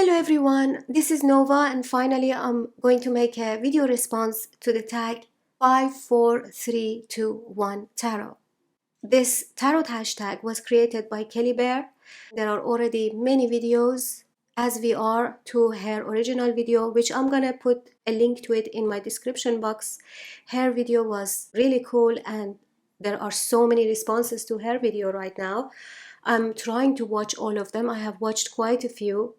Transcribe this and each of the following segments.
Hello everyone, this is Nova and finally I'm going to make a video response to the tag 54321 tarot. This tarot hashtag was created by Kelly Bear. There are already many videos as we are to her original video, which I'm gonna put a link to it in my description box. Her video was really cool and there are so many responses to her video right now. I'm trying to watch all of them. I have watched quite a few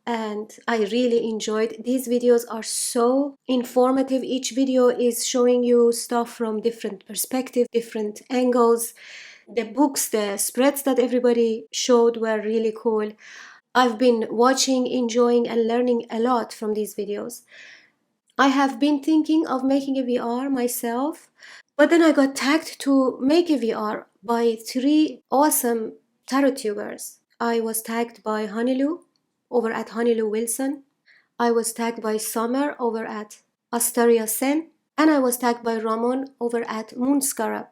and I really enjoyed. These videos are so informative. Each video is showing you stuff from different perspectives, different angles. The books, the spreads that everybody showed were really cool. I've been watching, enjoying, and learning a lot from these videos. I have been thinking of making a VR myself, but then I got tagged to make a VR by 3 awesome tarot tubers. I was tagged by Honeylu over at Honeylu Wilson. I was tagged by Summer over at Astaria Sen. And I was tagged by Ramon over at Moonscarab.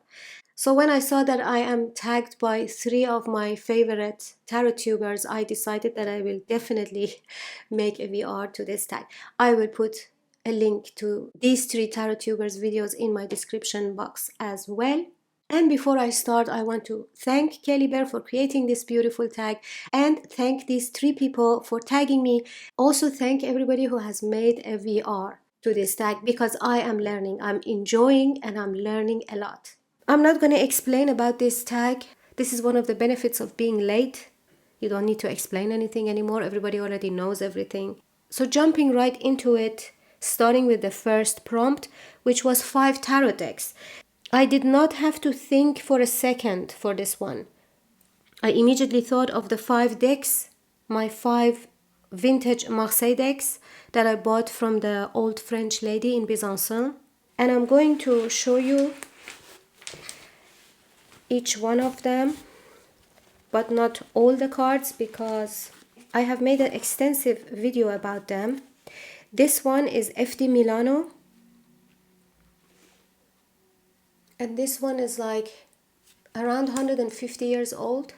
So when I saw that I am tagged by 3 of my favorite tarot tubers, I decided that I will definitely make a VR to this tag. I will put a link to these 3 tarot tubers videos in my description box as well. And before I start, I want to thank Kelly Bear for creating this beautiful tag and thank these 3 people for tagging me. Also thank everybody who has made a VR to this tag because I am learning, I'm enjoying, and I'm learning a lot. I'm not going to explain about this tag. This is one of the benefits of being late. You don't need to explain anything anymore. Everybody already knows everything. So jumping right into it, starting with the first prompt, which was 5 tarot decks. I did not have to think for a second for this one. I immediately thought of the 5 decks, my 5 vintage Marseille decks that I bought from the old French lady in Besançon. And I'm going to show you each one of them, but not all the cards because I have made an extensive video about them. This one is FD Milano. And this one is like around 150 years old.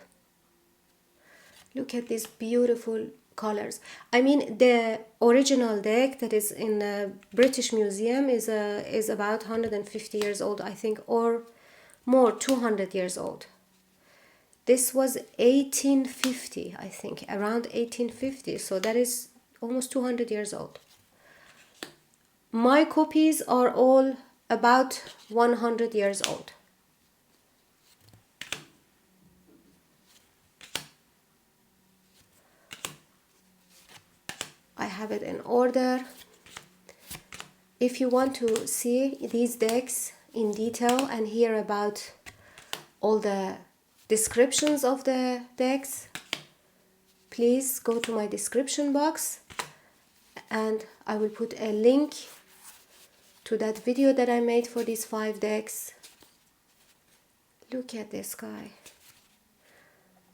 Look at these beautiful colors. I mean, the original deck that is in the British Museum is about 150 years old, I think, or more, 200 years old. This was 1850, I think, around 1850. So that is almost 200 years old. My copies are all about 100 years old. I have it in order. If you want to see these decks in detail and hear about all the descriptions of the decks, please go to my description box and I will put a link to that video that I made for these 5 decks. Look at this guy.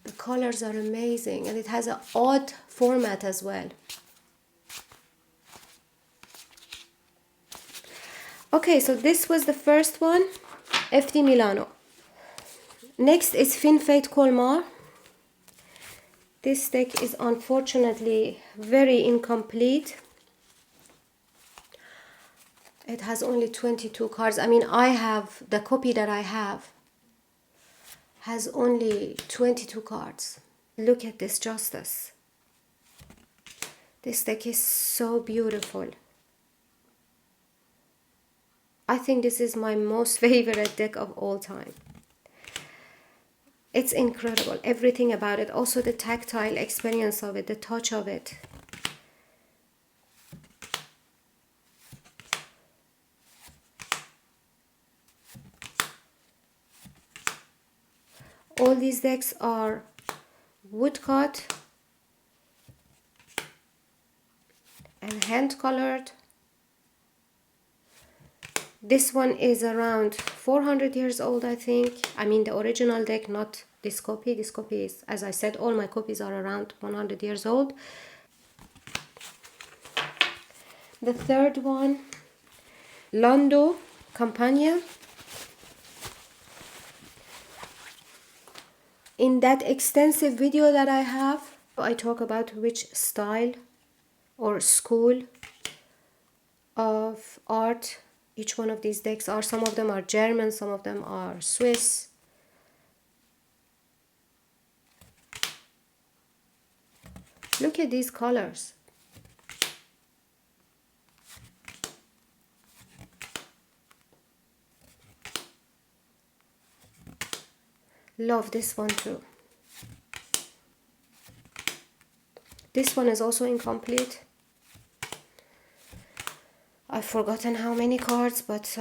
The colors are amazing and it has an odd format as well. Okay, so this was the first one, FD Milano. Next is Fin Fate Colmar. This deck is unfortunately very incomplete. It has only 22 cards. I mean, I have, the copy that I have has only 22 cards. Look at this justice. This deck is so beautiful. I think this is my most favorite deck of all time. It's incredible, everything about it. Also the tactile experience of it, the touch of it. All these decks are woodcut and hand colored. This one is around 400 years old, I think. I mean the original deck, not this copy. This copy is, as I said, all my copies are around 100 years old. The third one, Lando Campagna. In that extensive video that I have, I talk about which style or school of art. Each one of these decks are, some of them are German, some of them are Swiss. Look at these colors. Love this one too. This one is also incomplete. I've forgotten how many cards, but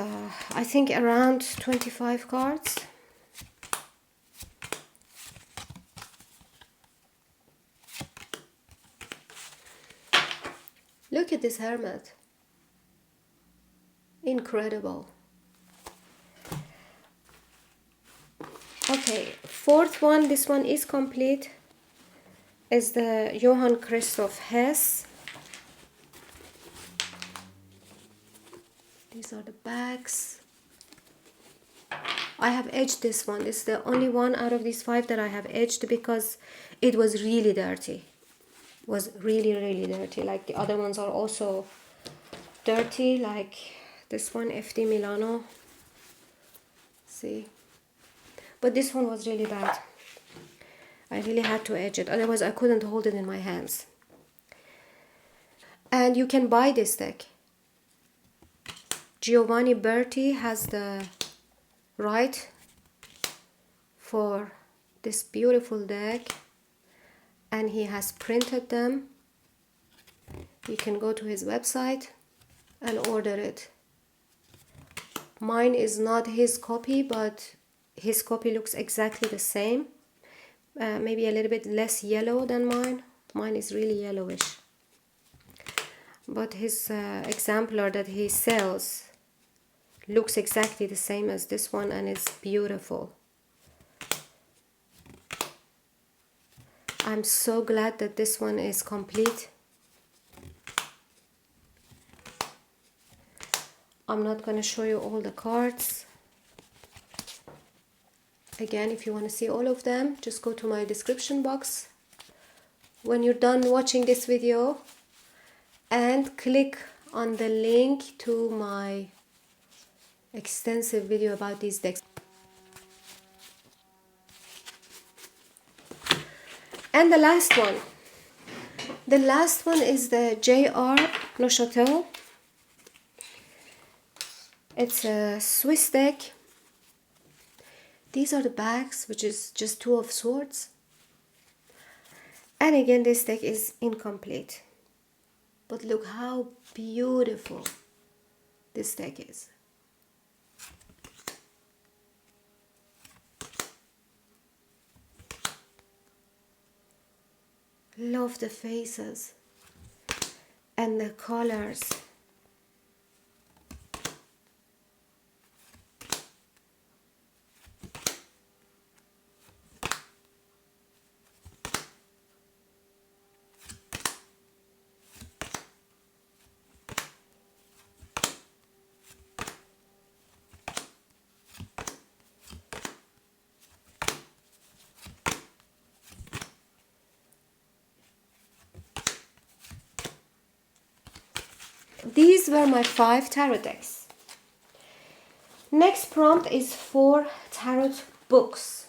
I think around 25 cards. Look at this hermit. Incredible. Okay, fourth one, this one is complete, is the Johann Christoph Hess. These are the backs. I have edged this one. This is the only one out of these 5 that I have edged because it was really dirty. It was really, really dirty. Like the other ones are also dirty, like this one, FD Milano. See? But this one was really bad. I really had to edge it, otherwise I couldn't hold it in my hands. And you can buy this deck. Giovanni Berti has the right for this beautiful deck, and he has printed them. You can go to his website and order it. Mine is not his copy, but his copy looks exactly the same. Maybe a little bit less yellow than mine. Mine is really yellowish. But his exemplar that he sells looks exactly the same as this one, and it's beautiful. I'm so glad that this one is complete. I'm not going to show you all the cards. Again, if you want to see all of them, just go to my description box when you're done watching this video and click on the link to my extensive video about these decks. And the last one. The last one is the J.R. Neuchâtel. It's a Swiss deck. These are the backs, which is just 2 of swords. And again, this deck is incomplete. But look how beautiful this deck is. Love the faces and the colors. These were my 5 tarot decks. Next prompt is 4 tarot books.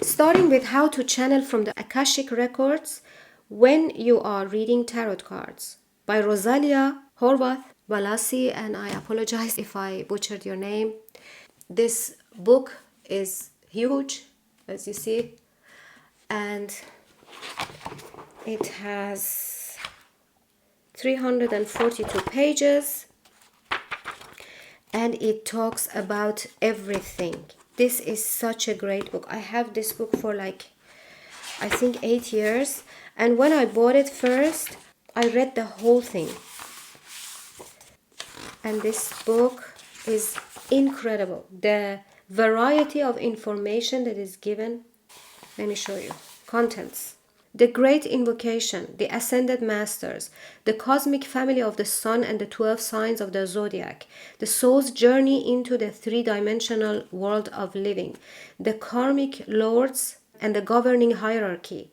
Starting with how to channel from the Akashic records when you are reading tarot cards by Rosalia Horvath Balassi, and I apologize if I butchered your name. This book is huge, as you see, and it has 342 pages, and it talks about everything. This is such a great book. I have this book for like, I think 8 years, and when I bought it first, I read the whole thing. And this book is incredible. The variety of information that is given. Let me show you. Contents. The Great Invocation, the Ascended Masters, the Cosmic Family of the Sun and the 12 Signs of the Zodiac, the Soul's Journey into the 3-dimensional world of living, the Karmic Lords and the Governing Hierarchy,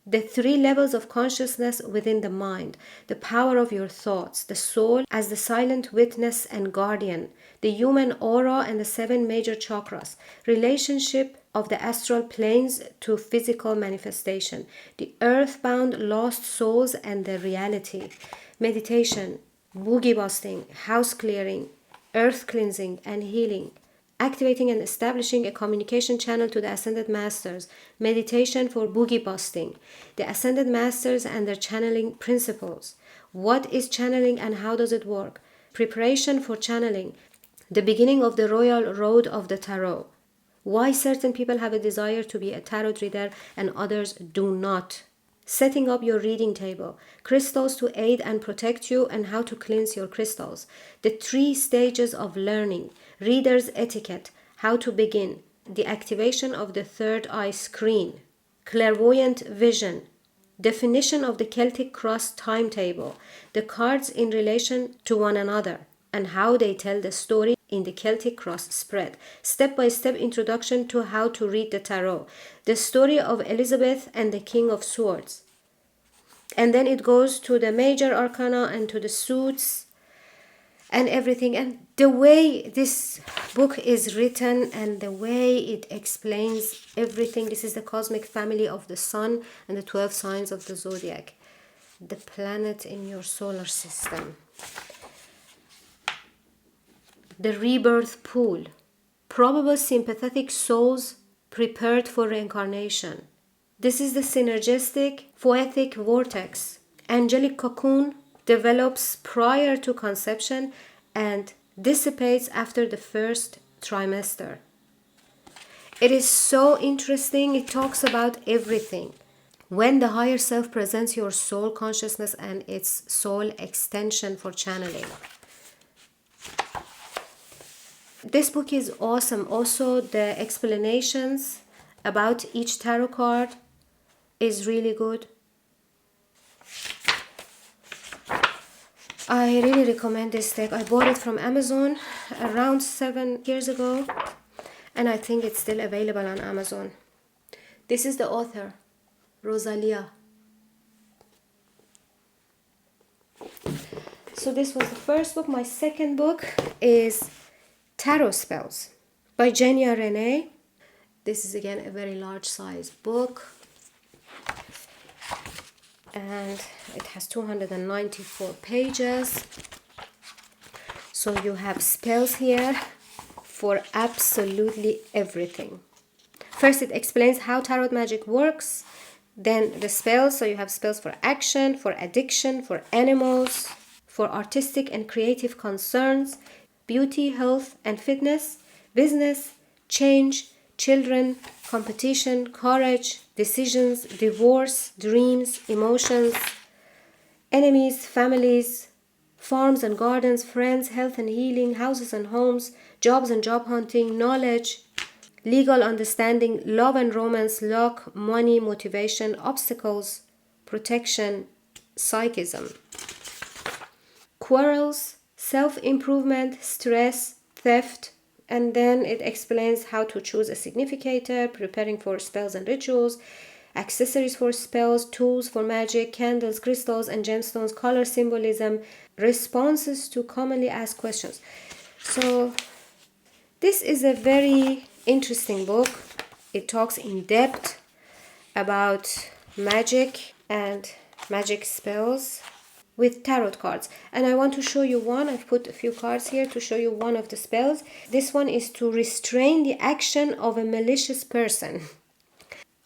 the three levels of consciousness within the mind, the power of your thoughts, the soul as the silent witness and guardian, the human aura and the seven major chakras, relationship of the astral planes to physical manifestation, the earthbound lost souls and their reality, meditation, boogie busting, house clearing, earth cleansing and healing, activating and establishing a communication channel to the Ascended Masters, meditation for boogie busting, the Ascended Masters and their channeling principles. What is channeling and how does it work? Preparation for channeling, the beginning of the royal road of the tarot. Why certain people have a desire to be a tarot reader and others do not. Setting up your reading table, crystals to aid and protect you, and how to cleanse your crystals. The 3 stages of learning, reader's etiquette, how to begin, the activation of the third eye screen, clairvoyant vision, definition of the Celtic cross timetable, the cards in relation to one another, and how they tell the story in the Celtic cross spread, step-by-step introduction to how to read the tarot, the story of Elizabeth and the King of Swords. And then it goes to the major arcana and to the suits and everything. And the way this book is written and the way it explains everything, this is the cosmic family of the sun and the 12 signs of the zodiac, the planet in your solar system. The rebirth pool, probable sympathetic souls prepared for reincarnation. This is the synergistic poetic vortex. Angelic cocoon develops prior to conception and dissipates after the first trimester. It is so interesting. It talks about everything. When the higher self presents your soul consciousness and its soul extension for channeling. This book is awesome. Also, the explanations about each tarot card is really good. I really recommend this deck. I bought it from Amazon around 7 years ago, and I think it's still available on Amazon. This is the author, Rosalia. So this was the first book. My second book is Tarot Spells by Genia Renee. This is again a very large size book, and it has 294 pages. So you have spells here for absolutely everything. First it explains how tarot magic works, then the spells. So you have spells for action, for addiction, for animals, for artistic and creative concerns, beauty, health and fitness, business, change, children, competition, courage, decisions, divorce, dreams, emotions, enemies, families, farms and gardens, friends, health and healing, houses and homes, jobs and job hunting, knowledge, legal understanding, love and romance, luck, money, motivation, obstacles, protection, psychism, quarrels, self-improvement, stress, theft, and then it explains how to choose a significator, preparing for spells and rituals, accessories for spells, tools for magic, candles, crystals and gemstones, color symbolism, responses to commonly asked questions. So this is a very interesting book. It talks in depth about magic and magic spells with tarot cards, and I want to show you one. I've put a few cards here to show you one of the spells. This one is to restrain the action of a malicious person.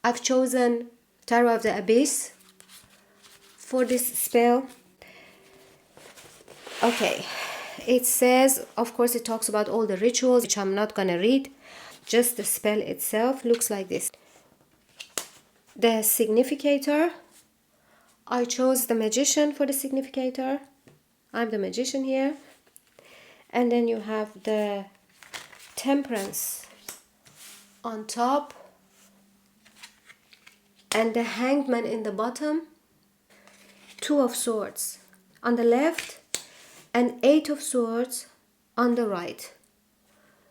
I've chosen Tarot of the Abyss for this spell. Okay, it says, of course it talks about all the rituals, which I'm not gonna read. Just the spell itself looks like this. The significator, I chose the Magician for the significator. I'm the Magician here. And then you have the Temperance on top and the Hanged Man in the bottom, 2 of Swords on the left and 8 of Swords on the right.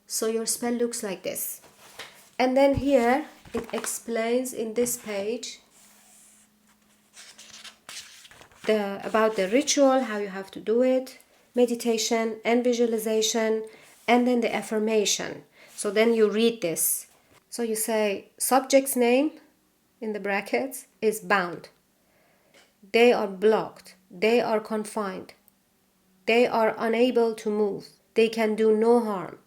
So your spell looks like this. And then here it explains in this page about the ritual, how you have to do it, meditation and visualization, and then the affirmation. So then you read this. So you say subject's name in the brackets is bound. They are blocked. They are confined. They are unable to move. They can do no harm.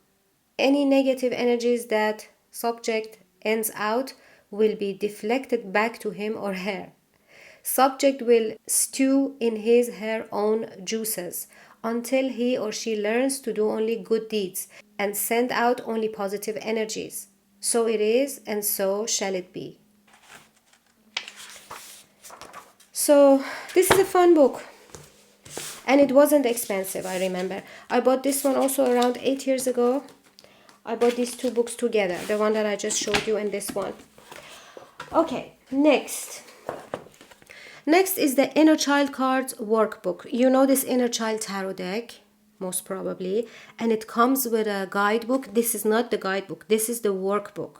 Any negative energies that subject ends out will be deflected back to him or her. Subject will stew in her own juices until he or she learns to do only good deeds and send out only positive energies. So it is, and so shall it be. So this is a fun book, and it wasn't expensive. I remember I bought this one also around 8 years ago. I bought these two books together, the one that I just showed you and this one. Okay, next is the Inner Child Cards Workbook. You know this Inner Child Tarot deck, most probably, and it comes with a guidebook. This is not the guidebook, this is the workbook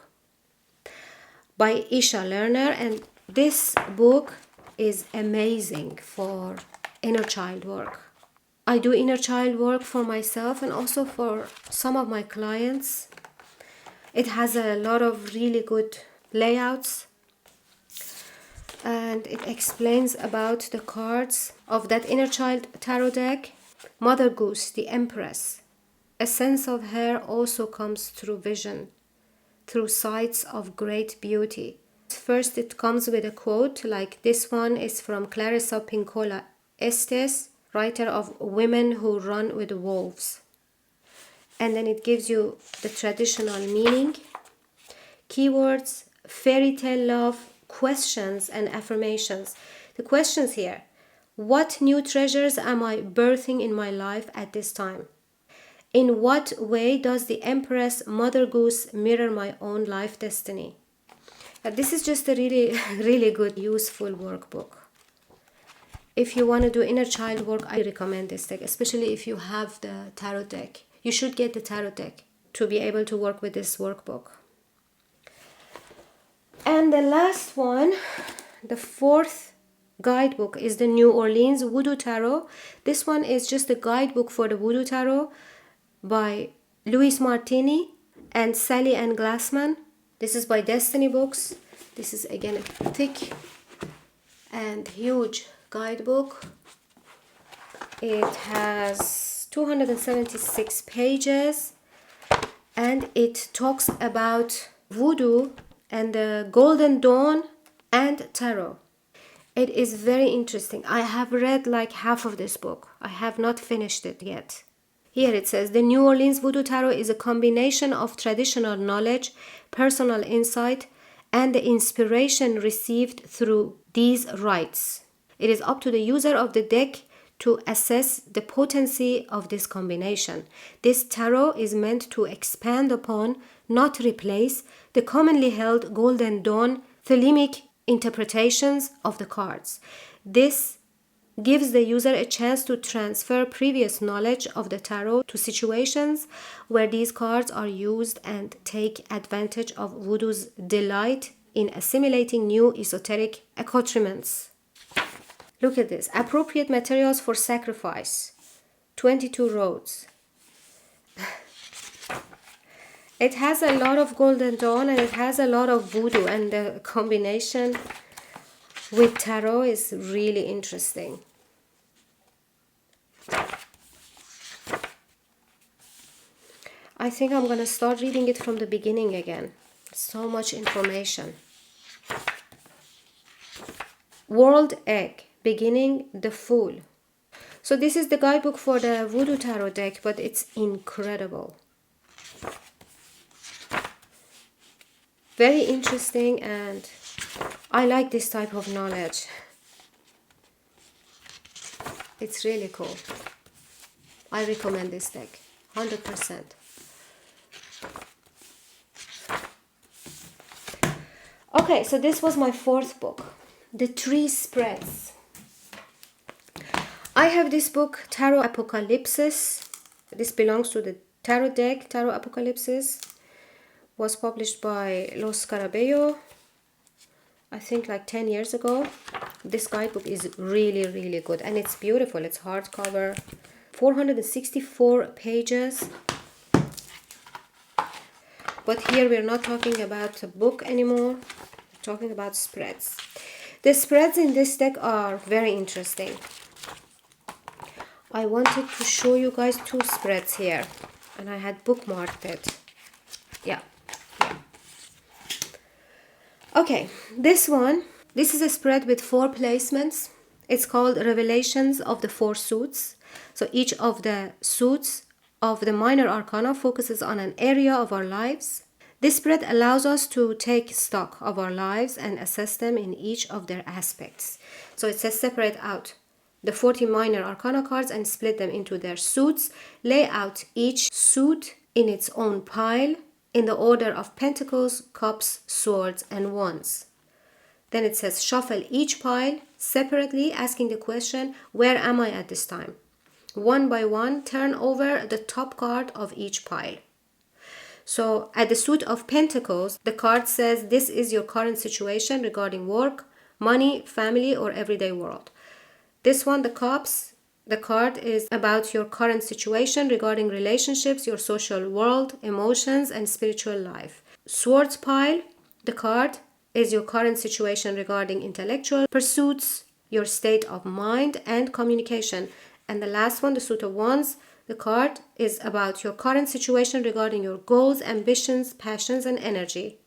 by Isha Lerner, and this book is amazing for inner child work. I do inner child work for myself and also for some of my clients. It has a lot of really good layouts, and it explains about the cards of that inner child tarot deck. Mother Goose, the Empress. A sense of her also comes through vision, through sights of great beauty. First, it comes with a quote, like this one is from Clarissa Pinkola Estes, writer of Women Who Run with Wolves. And then it gives you the traditional meaning, keywords, fairy tale love, questions, and affirmations. The questions here: what new treasures am I birthing in my life at this time? In what way does the Empress Mother Goose mirror my own life destiny? This is just a really, really good, useful workbook. If you want to do inner child work, I recommend this deck, especially if you have the tarot deck. You should get the tarot deck to be able to work with this workbook. And the last one, the fourth guidebook, is the New Orleans Voodoo Tarot. This one is just a guidebook for the Voodoo Tarot by Louise Martini and Sally Ann Glassman. This is by Destiny Books. This is again a thick and huge guidebook. It has 276 pages, and it talks about voodoo and the Golden Dawn and tarot. It is very interesting. I have read like half of this book. I have not finished it yet. Here it says, the New Orleans Voodoo Tarot is a combination of traditional knowledge, personal insight, and the inspiration received through these rites. It is up to the user of the deck to assess the potency of this combination. This tarot is meant to expand upon, not replace, the commonly held Golden Dawn thelemic interpretations of the cards. This gives the user a chance to transfer previous knowledge of the tarot to situations where these cards are used and take advantage of voodoo's delight in assimilating new esoteric accoutrements. Look at this. Appropriate materials for sacrifice. 22 roads. It has a lot of Golden Dawn and it has a lot of voodoo, and the combination with tarot is really interesting. I think I'm going to start reading it from the beginning again. So much information. World Egg, beginning the Fool. So this is the guidebook for the Voodoo Tarot deck, but it's incredible. Very interesting, and I like this type of knowledge. It's really cool. I recommend this deck, 100%. Okay, so this was my fourth book, The Three Spreads. I have this book, Tarot Apocalypsis. This belongs to the tarot deck, Tarot Apocalypsis. Was published by Los Carabello, I think like 10 years ago. This guidebook is really, really good, and it's beautiful. It's hardcover, 464 pages. But here we're not talking about a book anymore. We're talking about spreads. The spreads in this deck are very interesting. I wanted to show you guys two spreads here, and I had bookmarked it. Yeah. Okay, this is a spread with 4 placements. It's called Revelations of the 4 Suits. So each of the suits of the minor arcana focuses on an area of our lives. This spread allows us to take stock of our lives and assess them in each of their aspects. So it says separate out the 40 minor arcana cards and split them into their suits. Lay out each suit in its own pile in the order of pentacles, cups, swords, and wands. Then it says shuffle each pile separately, asking the question, where am I at this time? One by one, turn over the top card of each pile. So at the suit of pentacles, the card says this is your current situation regarding work, money, family, or everyday world. This one, the cups, the card is about your current situation regarding relationships, your social world, emotions, and spiritual life. Swords pile, the card is your current situation regarding intellectual pursuits, your state of mind, and communication. And the last one, the suit of wands, the card is about your current situation regarding your goals, ambitions, passions, and energy.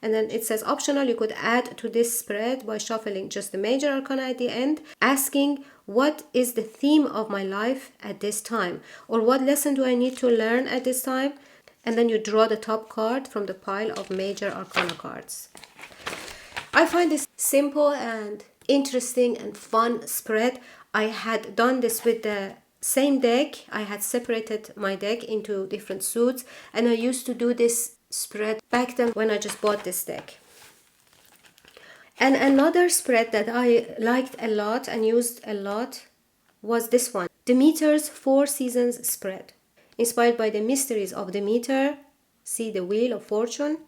And then it says optional, you could add to this spread by shuffling just the major arcana at the end, asking what is the theme of my life at this time, or what lesson do I need to learn at this time, and then you draw the top card from the pile of major arcana cards. I find this simple and interesting and fun spread. I had done this with the same deck. I had separated my deck into different suits, and I used to do this spread back then when I just bought this deck. And another spread that I liked a lot and used a lot was this one, Demeter's 4 Seasons spread. Inspired by the mysteries of Demeter, see the Wheel of Fortune,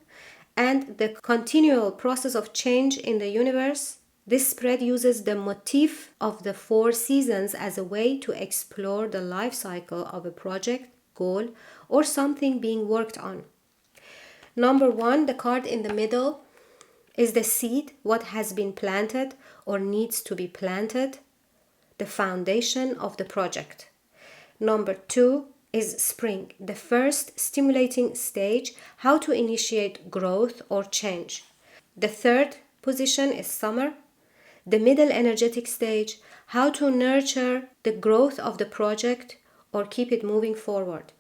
and the continual process of change in the universe, this spread uses the motif of the 4 seasons as a way to explore the life cycle of a project, goal, or something being worked on. Number 1, the card in the middle, is the seed, what has been planted or needs to be planted, the foundation of the project. Number 2 is spring, the first stimulating stage, how to initiate growth or change. The third position is summer, the middle energetic stage, how to nurture the growth of the project or keep it moving forward.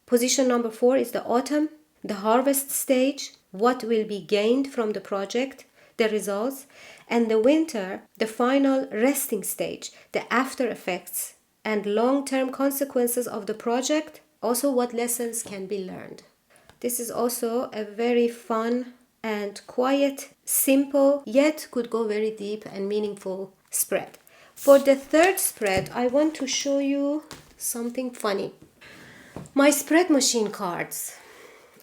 Position number 4 is the autumn, the harvest stage, what will be gained from the project, the results, and the winter, the final resting stage, the after effects and long-term consequences of the project, also what lessons can be learned. This is also a very fun and quiet, simple, yet could go very deep and meaningful spread. For the third spread, I want to show you something funny. My spread machine cards.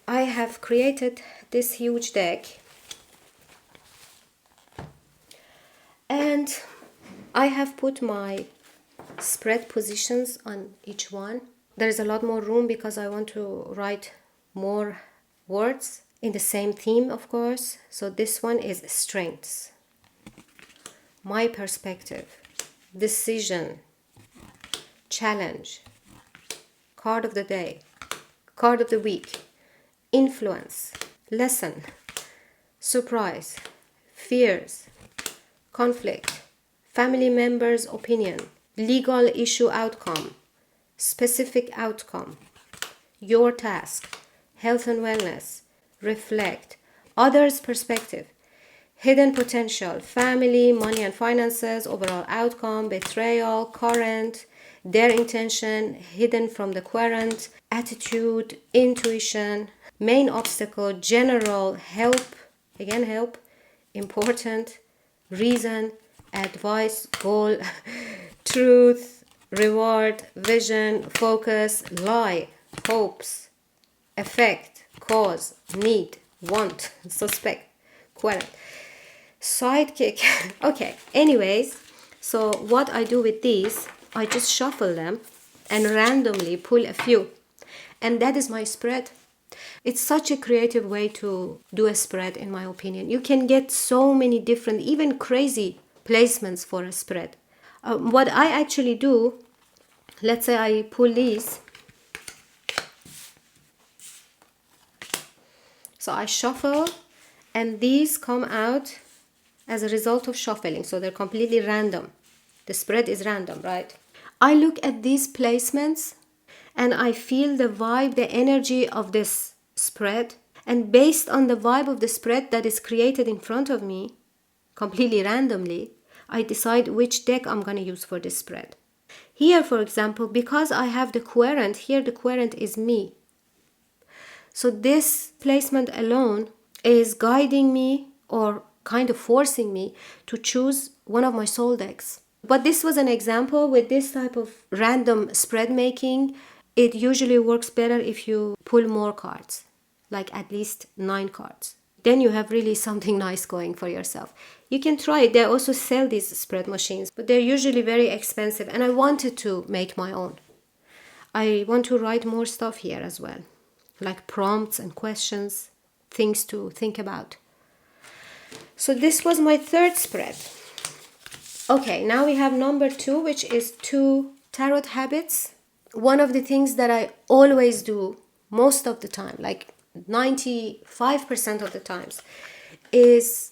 I have created this huge deck, and I have put my spread positions on each one. There's a lot more room because I want to write more words in the same theme, of course. So this one is strengths, my perspective, decision, challenge, card of the day, card of the week, influence, lesson, surprise, fears, conflict, family member's opinion, legal issue outcome, specific outcome, your task, health and wellness, reflect, others' perspective, hidden potential, family, money and finances, overall outcome, betrayal, current, their intention, hidden from the current, attitude, intuition, main obstacle, general, help, again help, important, reason, advice, goal, truth, reward, vision, focus, lie, hopes, effect, cause, need, want, suspect, quality. Sidekick. Okay, anyways, so what I do with these, I just shuffle them and randomly pull a few, and that is my spread. It's such a creative way to do a spread, in my opinion. You can get so many different, even crazy placements for a spread. What I actually do, let's say I pull these, so I shuffle, and these come out as a result of shuffling, so they're completely random. The spread is random, right? I look at these placements and I feel the vibe, the energy of this spread, and based on the vibe of the spread that is created in front of me, completely randomly, I decide which deck I'm going to use for this spread. Here, for example, because I have the querent, here the querent is me. So this placement alone is guiding me, or kind of forcing me to choose one of my soul decks. But this was an example. With this type of random spread making, it usually works better if you pull more cards, like at least 9 cards. Then you have really something nice going for yourself. You can try it. They also sell these spread machines, but they're usually very expensive, and I wanted to make my own. I want to write more stuff here as well, like prompts and questions, things to think about. So this was my third spread. Okay, now we have number 2, which is 2 tarot habits. One of the things that I always do most of the time, like 95% of the times, is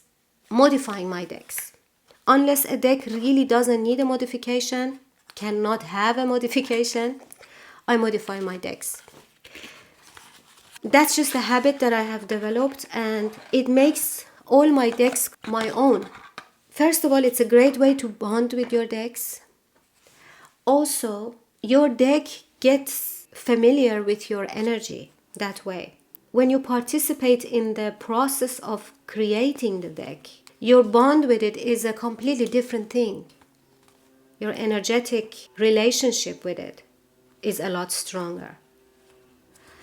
modifying my decks. Unless a deck really doesn't need a modification, cannot have a modification, I modify my decks. That's just a habit that I have developed, and it makes all my decks my own. First of all, it's a great way to bond with your decks. Also, your deck gets familiar with your energy that way. When you participate in the process of creating the deck, your bond with it is a completely different thing. Your energetic relationship with it is a lot stronger.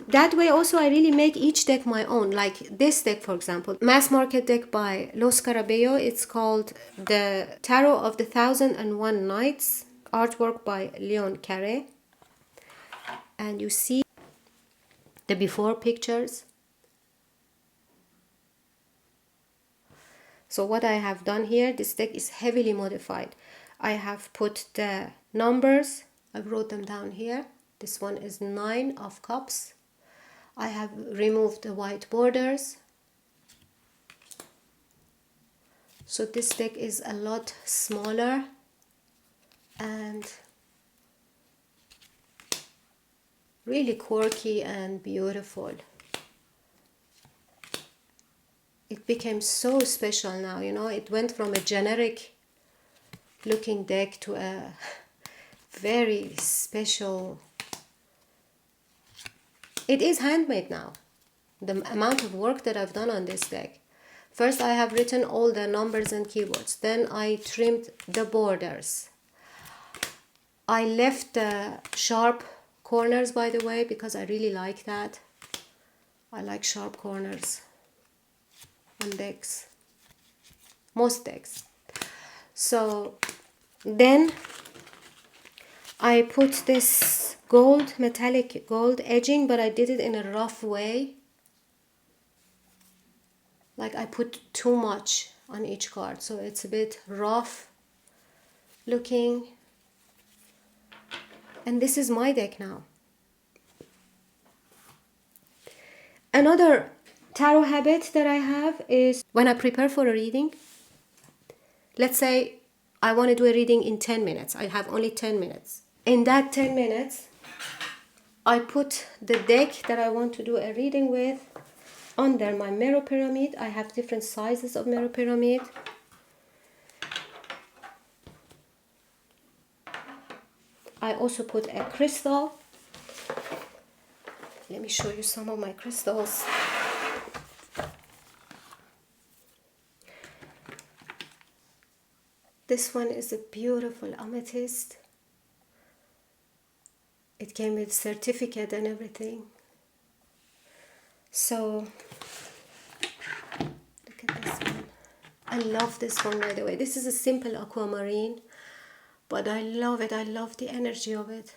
That way also I really make each deck my own. Like this deck, for example, mass market deck by Los Carabello. It's called the Tarot of the 1001 Nights, artwork by Leon Carré. And you see the before pictures. So what I have done here, this deck is heavily modified. I have put the numbers, I wrote them down here. This one is 9 of Cups. I have removed the white borders. So this deck is a lot smaller and really quirky and beautiful. It became so special now, you know. It went from a generic looking deck to a very special. It is handmade now. The amount of work that I've done on this deck. First I have written all the numbers and keywords. Then I trimmed the borders. I left the sharp corners, by the way, because I really like that. I like sharp corners on decks. Most decks. So then I put this gold, metallic gold edging, but I did it in a rough way. Like I put too much on each card, so it's a bit rough looking. And this is my deck now. Another tarot habit that I have is when I prepare for a reading, let's say I want to do a reading in 10 minutes. I have only 10 minutes. In that 10 minutes, I put the deck that I want to do a reading with under my mirror pyramid. I have different sizes of mirror pyramid. I also put a crystal. Let me show you some of my crystals. This one is a beautiful amethyst. It came with certificate and everything. So, look at this one. I love this one, by the way. This is a simple aquamarine, but I love it. I love the energy of it.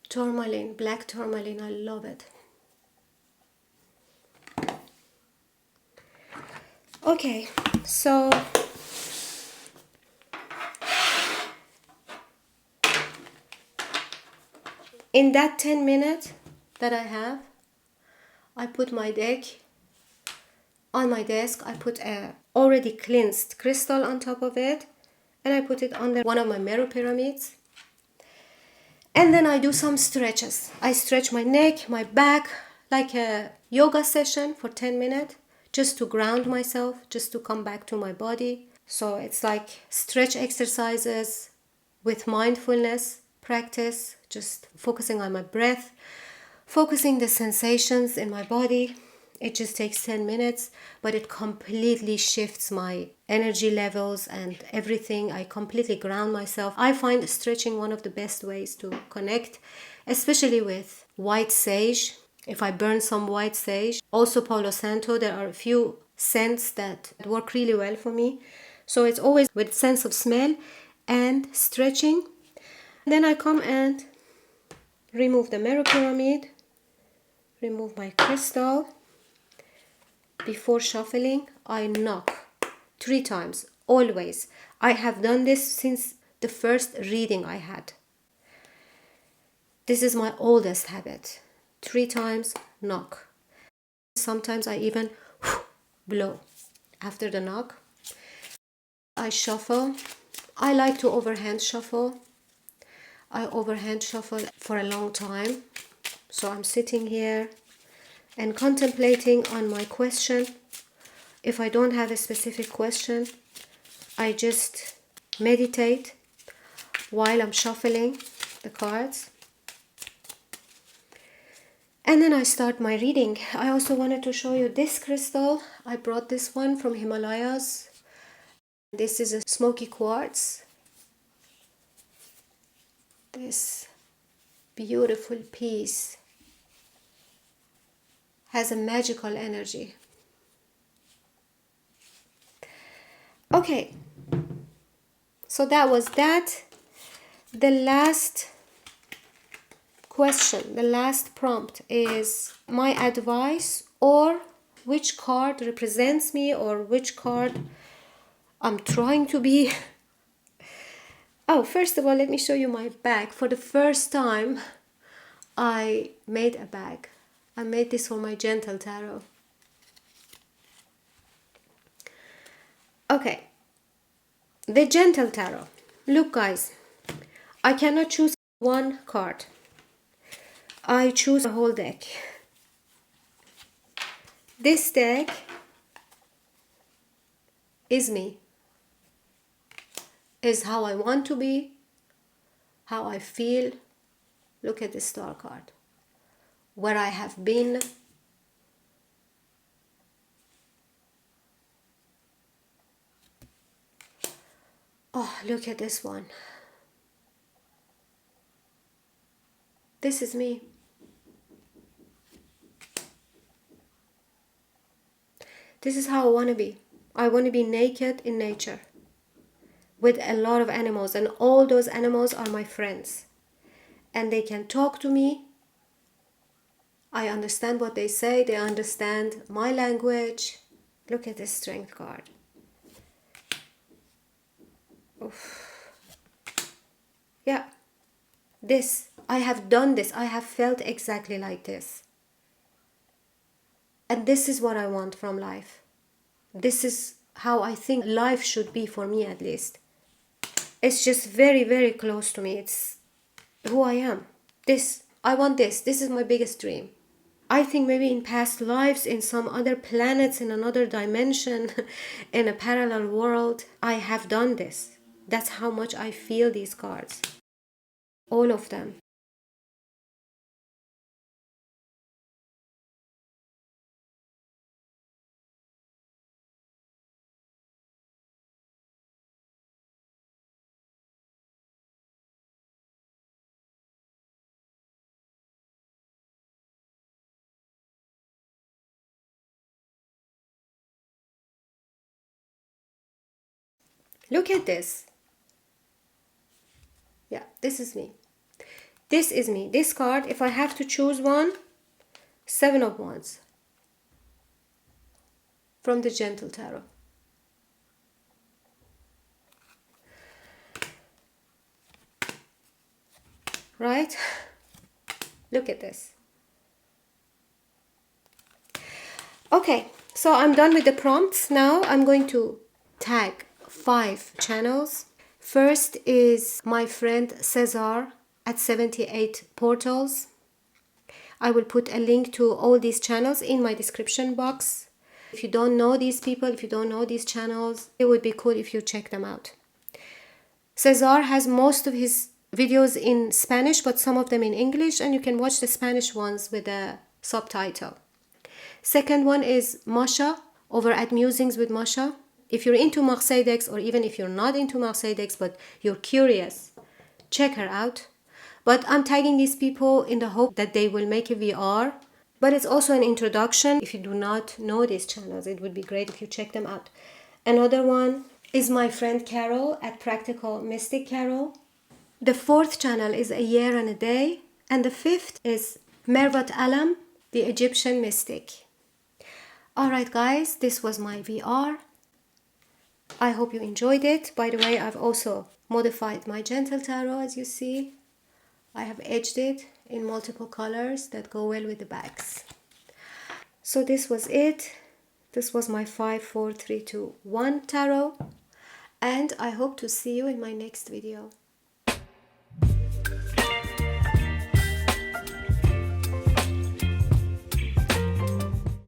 Tourmaline, black tourmaline, I love it. Okay, so in that 10 minutes that I have, I put my deck on my desk. I put a already cleansed crystal on top of it, and I put it under one of my mirror pyramids. And then I do some stretches. I stretch my neck, my back, like a yoga session for 10 minutes, just to ground myself, just to come back to my body. So it's like stretch exercises with mindfulness practice, just focusing on my breath, focusing the sensations in my body. It just takes 10 minutes, but it completely shifts my energy levels and everything. I completely ground myself. I find stretching one of the best ways to connect, especially with white sage. If I burn some white sage, also Palo Santo, there are a few scents that work really well for me. So it's always with sense of smell and stretching. Then I come and remove the mirror pyramid, remove my crystal. Before shuffling, I knock 3 times, always. I have done this since the first reading I had. This is my oldest habit. 3 times, knock. Sometimes I even blow after the knock. I shuffle. I like to overhand shuffle. I overhand shuffle for a long time. So I'm sitting here and contemplating on my question. If I don't have a specific question, I just meditate while I'm shuffling the cards. And then I start my reading. I also wanted to show you this crystal. I brought this one from Himalayas. This is a smoky quartz. This beautiful piece has a magical energy. Okay, so that was that. The last question, the last prompt is my advice, or which card represents me, or which card I'm trying to be. Oh, first of all, let me show you my bag. For the first time, I made a bag. I made this for my Gentle Tarot. Okay, the Gentle Tarot. Look, guys, I cannot choose one card. I choose a whole deck. This deck is me. Is how I want to be, how I feel. Look at the star card. Where I have been. Oh, look at this one. This is me. This is how I want to be. I want to be naked in nature with a lot of animals, and all those animals are my friends. And they can talk to me. I understand what they say. They understand my language. Look at this Strength card. Oof. Yeah. This. I have done this. I have felt exactly like this. And this is what I want from life. This is how I think life should be, for me at least. It's just very, very close to me. It's who I am. This. I want this. This is my biggest dream. I think maybe in past lives, in some other planets, in another dimension, in a parallel world, I have done this. That's how much I feel these cards. All of them. Look at this. Yeah, this is me. This is me. This card, if I have to choose one, 7 of Wands from the Gentle Tarot. Right? Look at this. Okay, so I'm done with the prompts. Now I'm going to tag 5 channels. First is my friend Cesar at 78 Portals. I will put a link to all these channels in my description box. If you don't know these people, if you don't know these channels, it would be cool if you check them out. Cesar has most of his videos in Spanish, but some of them in English, and you can watch the Spanish ones with a subtitle. Second one is Masha over at Musings with Masha. If you're into Marseille decks, or even if you're not into Marseille decks but you're curious, check her out. But I'm tagging these people in the hope that they will make a VR. But it's also an introduction. If you do not know these channels, it would be great if you check them out. Another one is my friend Carol at Practical Mystic Carol. The fourth channel is A Year and a Day. And the fifth is Mervat Alam, the Egyptian mystic. Alright guys, this was my VR. I hope you enjoyed it. By the way, I've also modified my Gentle Tarot, as you see. I have edged it in multiple colors that go well with the bags. So this was it. This was my 5, 4, 3, 2, 1 tarot. And I hope to see you in my next video.